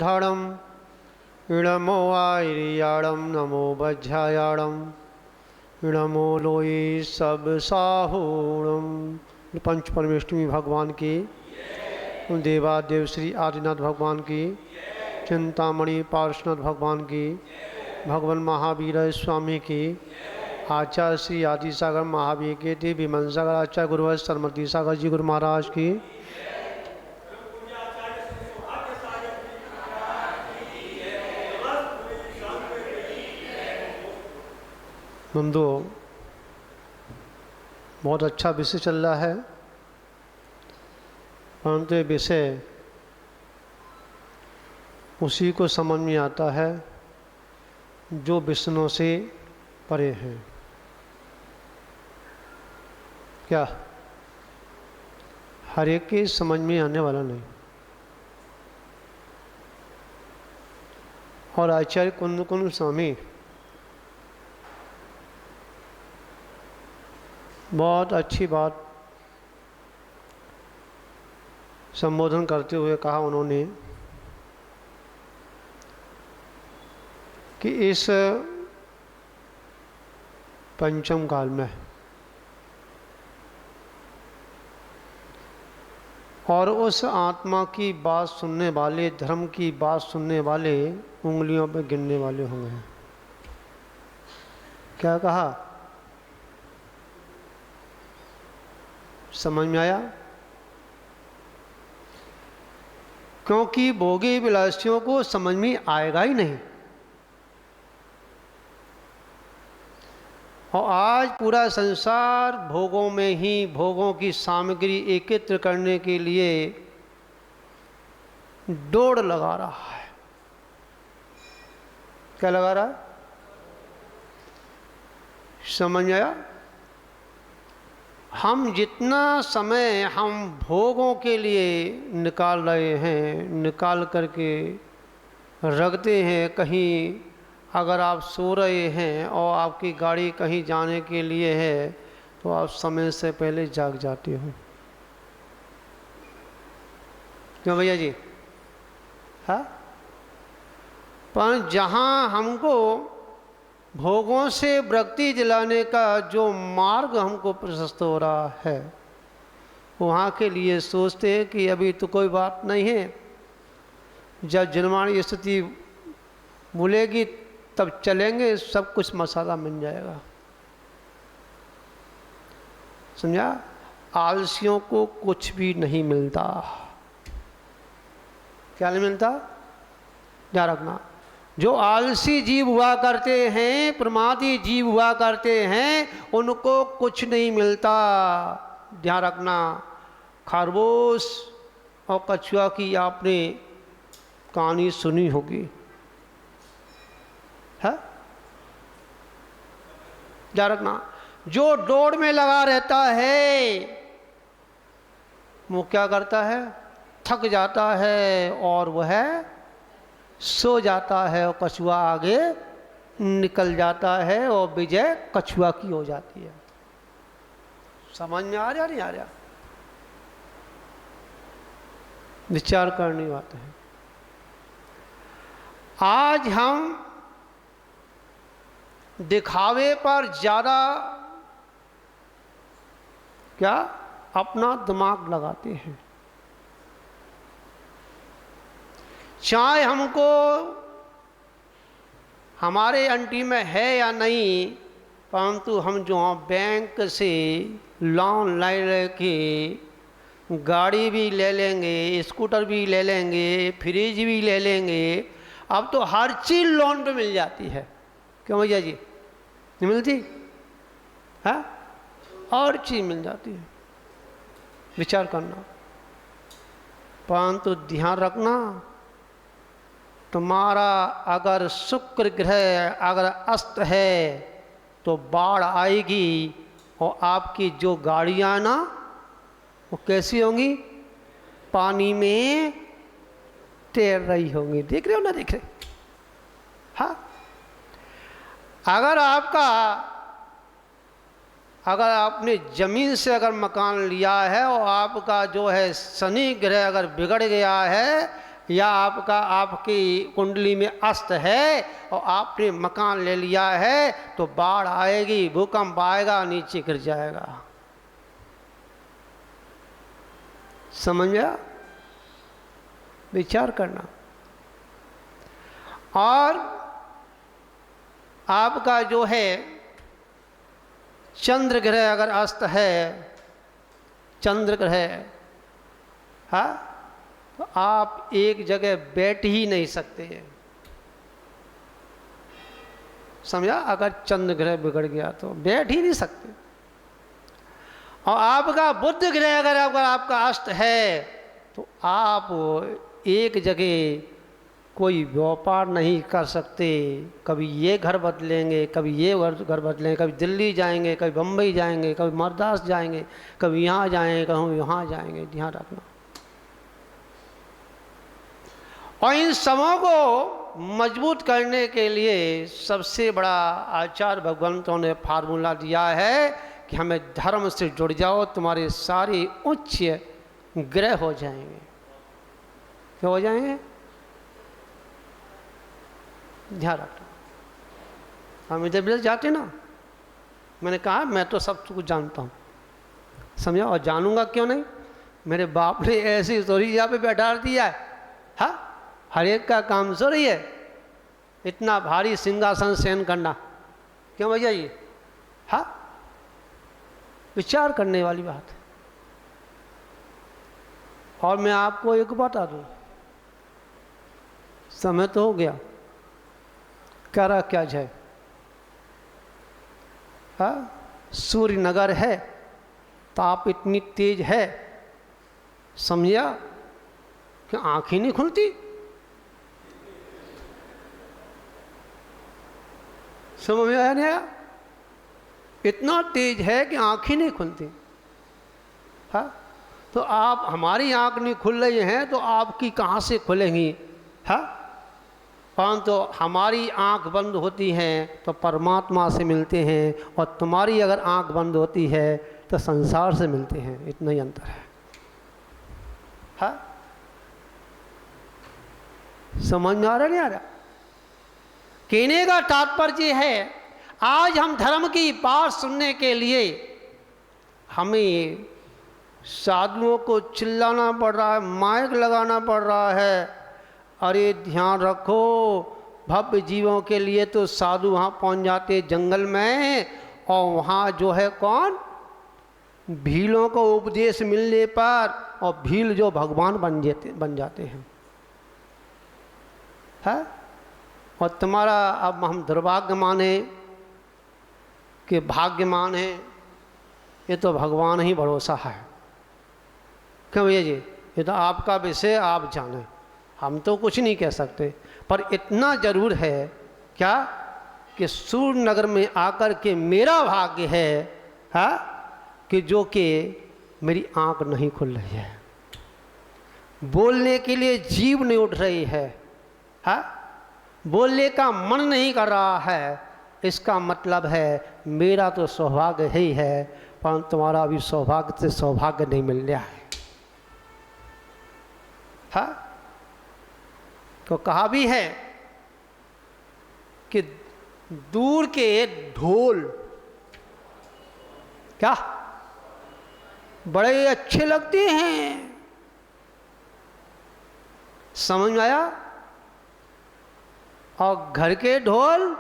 धड़म इणमो आयरियाड़म नमो बज्झायाड़म इणमो लोई सब साहूणम। पंच परमेष्टमी भगवान की, देवादेव श्री आदिनाथ भगवान की, चिंतामणि पार्श्वनाथ भगवान की, भगवान महावीर स्वामी की, आचार्य श्री आदिसागर महावीर के दिव्य मनसागर आचार्य गुरुवर सरमती सागर जी गुरु महाराज की। नंदो, बहुत अच्छा विषय चल रहा है, परंतु ये विषय उसी को समझ में आता है जो विष्णु से परे हैं। क्या हर एक के समझ में आने वाला नहीं। और आचार्य कुंद कुंद स्वामी बहुत अच्छी बात संबोधन करते हुए कहा उन्होंने कि इस पंचम काल में और उस आत्मा की बात सुनने वाले, धर्म की बात सुनने वाले उंगलियों पे गिनने वाले होंगे। क्या कहा, समझ में आया? क्योंकि भोगी विलासियों को समझ में आएगा ही नहीं। और आज पूरा संसार भोगों में ही, भोगों की सामग्री एकत्र करने के लिए दौड़ लगा रहा है। क्या लगा रहा है? समझ में आया? हम जितना समय हम भोगों के लिए निकाल रहे हैं, निकाल करके रखते हैं। कहीं अगर आप सो रहे हैं और आपकी गाड़ी कहीं जाने के लिए है तो आप समय से पहले जाग जाते हो। क्यों भैया जी? हाँ, पर जहाँ हमको भोगों से विरक्ति दिलाने का जो मार्ग हमको प्रशस्त हो रहा है, वहाँ के लिए सोचते हैं कि अभी तो कोई बात नहीं है, जब जन्मानी स्थिति बोलेगी तब चलेंगे, सब कुछ मसाला मिल जाएगा। समझा? आलसियों को कुछ भी नहीं मिलता। क्या नहीं मिलता? ध्यान रखना। जो आलसी जीव हुआ करते हैं, प्रमादी जीव हुआ करते हैं, उनको कुछ नहीं मिलता। ध्यान रखना। खरगोश और कछुआ की आपने कहानी सुनी होगी, है? ध्यान रखना। जो दौड़ में लगा रहता है वो क्या करता है? थक जाता है और वह सो जाता है, और कछुआ आगे निकल जाता है और विजय कछुआ की हो जाती है। समझ में आ रहा नहीं आ रहा? विचार करनी बात है। आज हम दिखावे पर ज़्यादा क्या अपना दिमाग लगाते हैं। चाहे हमको हमारे अंटी में है या नहीं, परंतु हम जो बैंक से लोन ले के गाड़ी भी ले लेंगे, स्कूटर भी ले लेंगे, फ्रिज भी ले लेंगे। अब तो हर चीज़ लोन पे मिल जाती है। क्यों भैया जी? नहीं मिलती है? और चीज़ मिल जाती है। विचार करना। परंतु ध्यान रखना, तुम्हारा अगर शुक्र ग्रह अगर अस्त है तो बाढ़ आएगी, और आपकी जो गाड़ियाँ ना वो कैसी होंगी? पानी में तैर रही होंगी। देख रहे हो ना? देख रहे? हाँ। अगर आपने ज़मीन से अगर मकान लिया है और आपका जो है शनि ग्रह अगर बिगड़ गया है, या आपकी कुंडली में अस्त है और आपने मकान ले लिया है, तो बाढ़ आएगी, भूकंप आएगा, नीचे गिर जाएगा। समझ गया? विचार करना। और आपका जो है चंद्र ग्रह अगर अस्त है, चंद्र ग्रह, हाँ, तो आप एक जगह बैठ ही नहीं सकते। समझा? अगर चंद्र ग्रह बिगड़ गया तो बैठ ही नहीं सकते। और आपका बुध ग्रह अगर आपका अस्त है, तो आप एक जगह कोई व्यापार नहीं कर सकते। कभी ये घर बदलेंगे, कभी ये घर बदलेंगे, कभी दिल्ली जाएंगे, कभी बम्बई जाएंगे, कभी मद्रास जाएंगे, कभी यहाँ जाएंगे, कभी यहाँ जाएंगे। ध्यान रखना। और इन सबों को मजबूत करने के लिए सबसे बड़ा आचार्य भगवंतों ने फार्मूला दिया है कि हमें धर्म से जुड़ जाओ, तुम्हारे सारे उच्च ग्रह हो जाएंगे। क्या हो जाएंगे? ध्यान रखना। हम इधर उधर जाते ना, मैंने कहा मैं तो सब कुछ जानता हूँ, समझा? और जानूंगा क्यों नहीं? मेरे बाप ने ऐसी सोरी यहाँ पे बैठा दिया है। हाँ, हर एक का काम सोरी है। इतना भारी सिंहासन सहन करना क्यों भैया जी? हाँ, विचार करने वाली बात है। और मैं आपको एक बता दूँ, समय तो हो गया, करा क्या जाए। हाँ, सूर्य नगर है, ताप इतनी तेज है, समझा, कि आंखें नहीं खुलती। समझ में आया नहीं आया? इतना तेज है कि आंखें नहीं खुलती। हाँ, तो आप, हमारी आंख नहीं खुल रही हैं तो आपकी कहाँ से खुलेंगी? हाँ, परंतु हमारी आंख बंद होती हैं तो परमात्मा से मिलते हैं, और तुम्हारी अगर आंख बंद होती है तो संसार से मिलते हैं। इतना ही अंतर है। हाँ, समझ में आ रहा नहीं आ रहा? कहने का तात्पर्य है, आज हम धर्म की बात सुनने के लिए हमें साधुओं को चिल्लाना पड़ रहा है, माइक लगाना पड़ रहा है। अरे ध्यान रखो, भव्य जीवों के लिए तो साधु वहाँ पहुँच जाते जंगल में, और वहाँ जो है कौन, भीलों को उपदेश मिलने पर, और भील जो भगवान बन जाते हैं। है? और तुम्हारा, अब हम दुर्भाग्यमान है कि भाग्यमान है, ये तो भगवान ही भरोसा है। क्यों भैया जी? ये तो आपका विषय, आप जाने, हम तो कुछ नहीं कह सकते। पर इतना जरूर है क्या कि सूर्य नगर में आकर के मेरा भाग्य है कि जो कि मेरी आंख नहीं खुल रही है, बोलने के लिए जीभ नहीं उठ रही है, बोलने का मन नहीं कर रहा है। इसका मतलब है मेरा तो सौभाग्य ही है, पर तुम्हारा अभी सौभाग्य से सौभाग्य नहीं मिल रहा है। हाँ, तो कहा भी है कि दूर के ढोल क्या बड़े अच्छे लगते हैं। समझ में आया? और घर के ढोल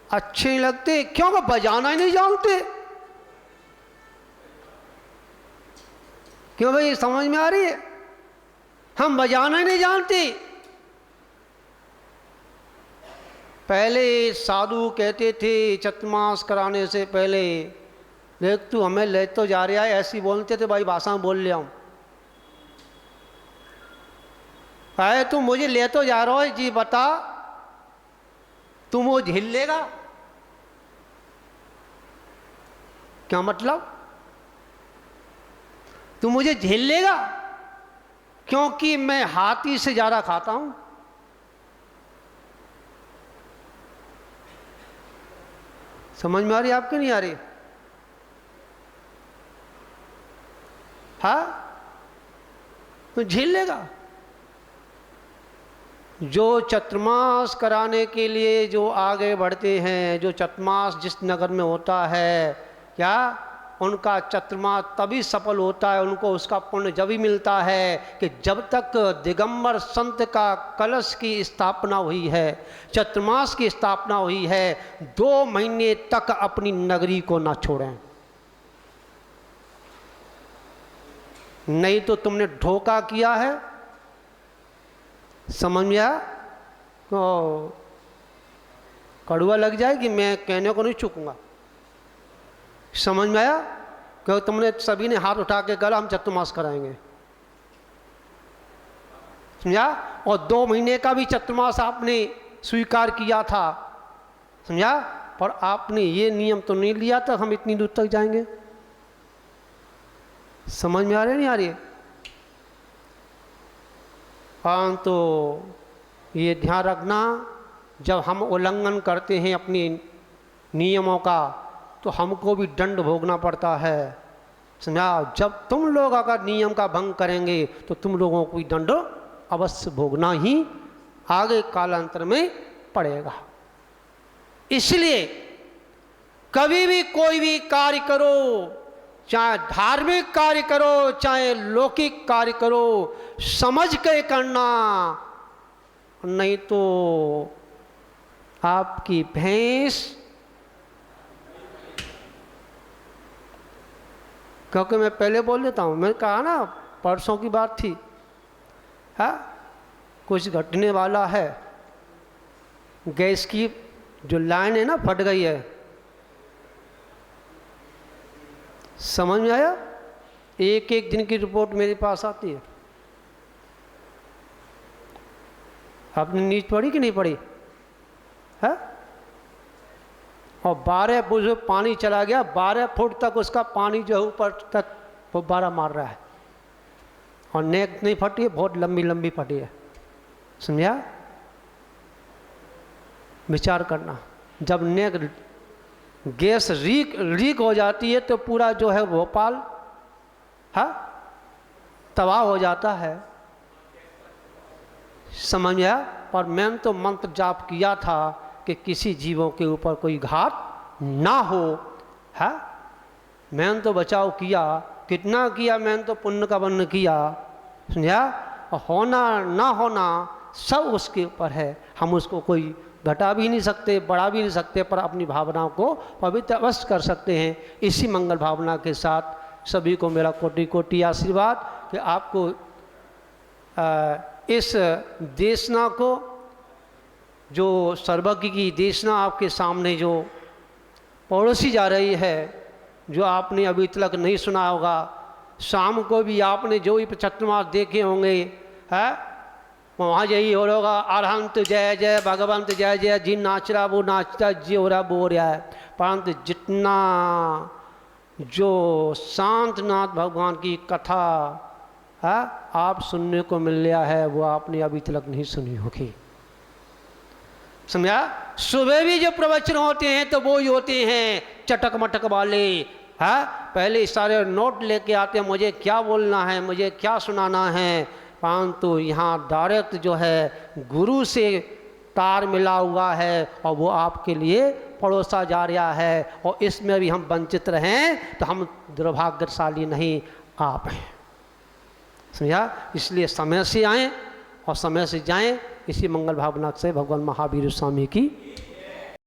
अच्छे नहीं लगते। क्यों? कि बजाना ही नहीं जानते। क्यों भाई? समझ में आ रही है? हम बजाना ही नहीं जानते। पहले साधु कहते थे चतुर्मास कराने से पहले, देख तू हमें ले तो जा रहा है, ऐसी बोलते थे भाई, भाषा में बोल लिया हूँ। अरे तू मुझे ले तो जा रहा है जी, बता तुम वो झेल लेगा? क्या मतलब? तू मुझे झेल लेगा क्योंकि मैं हाथी से ज्यादा खाता हूं? समझ में आ रही? आपके नहीं आ रही? हाँ, तो झेल लेगा। जो चतुर्मास कराने के लिए जो आगे बढ़ते हैं, जो चतुर्मास जिस नगर में होता है, क्या उनका चतुर्मास तभी सफल होता है, उनको उसका पुण्य जब ही मिलता है कि जब तक दिगंबर संत का कलश की स्थापना हुई है, चतुर्मास की स्थापना हुई है, 2 महीने तक अपनी नगरी को ना छोड़ें। नहीं तो तुमने धोखा किया है, समझ में आया? तो कड़वा लग जाए कि मैं कहने को नहीं चूकूंगा। समझ में आया? क्योंकि तुमने सभी ने हाथ उठा के कहा हम चतुर्मास कराएंगे, समझा? और 2 महीने का भी चतुर्मास आपने स्वीकार किया था, समझा? पर आपने ये नियम तो नहीं लिया था हम इतनी दूर तक जाएंगे। समझ में आ रही नहीं आ रही है? हाँ, तो ये ध्यान रखना, जब हम उल्लंघन करते हैं अपने नियमों का तो हमको भी दंड भोगना पड़ता है, समझा? जब तुम लोग अगर नियम का भंग करेंगे तो तुम लोगों को भी दंड अवश्य भोगना ही आगे कालांतर में पड़ेगा। इसलिए कभी भी कोई भी कार्य करो, चाहे धार्मिक कार्य करो चाहे लौकिक कार्य करो, समझ के करना, नहीं तो आपकी भैंस, क्योंकि मैं पहले बोल देता हूँ, मैं कहा ना परसों की बात थी, है कुछ घटने वाला है, गैस की जो लाइन है ना फट गई है, समझ में आया? एक एक दिन की रिपोर्ट मेरे पास आती है। आपने न्यूज पढ़ी कि नहीं पढ़ी है? और 12 फुट जो पानी चला गया, 12 फुट तक उसका पानी जो है ऊपर तक फुब्बारा मार रहा है, और नेक नहीं फटी है, बहुत लंबी लंबी फटी है, समझा? विचार करना, जब नेक गैस लीक हो जाती है तो पूरा जो है भोपाल तबाह हो जाता है, समझ में आया? पर मैंने तो मंत्र जाप किया था कि किसी जीवों के ऊपर कोई घात ना हो, है? मैंने तो बचाव किया, कितना किया, मैंने तो पुण्य का वर्ण किया, समझा? होना ना होना सब उसके ऊपर है, हम उसको कोई घटा भी नहीं सकते, बढ़ा भी नहीं सकते, पर अपनी भावनाओं को पवित्र अवश्य कर सकते हैं। इसी मंगल भावना के साथ सभी को मेरा कोटि कोटि आशीर्वाद कि आपको इस देशना को, जो सर्वज्ञ की देशना आपके सामने जो पड़ोसी जा रही है, जो आपने अभी तक नहीं सुना होगा, शाम को भी आपने जो भी चतुर्मास देखे होंगे, है वहाँ यही हो रहा, अरहंत जय जय, भगवंत जय जय, जी नाच रहा वो नाचता, जी हो रहा वो हो रहा है। परंतु जितना जो शांतनाथ भगवान की कथा है आप सुनने को मिल रहा है, वो आपने अभी तक नहीं सुनी होगी, समझा? सुबह भी जो प्रवचन होते हैं तो वो ही होते हैं चटक मटक वाले, है? पहले सारे नोट लेके आते हैं, मुझे क्या बोलना है, मुझे क्या सुनाना है, परंतु यहाँ डायरेक्ट जो है गुरु से तार मिला हुआ है और वो आपके लिए पड़ोसा जा रहा है, और इसमें भी हम वंचित रहें तो हम दुर्भाग्यशाली नहीं, आप हैं, समझा? इसलिए समय से आएँ और समय से जाएं। इसी मंगल भावना से भगवान महावीर स्वामी की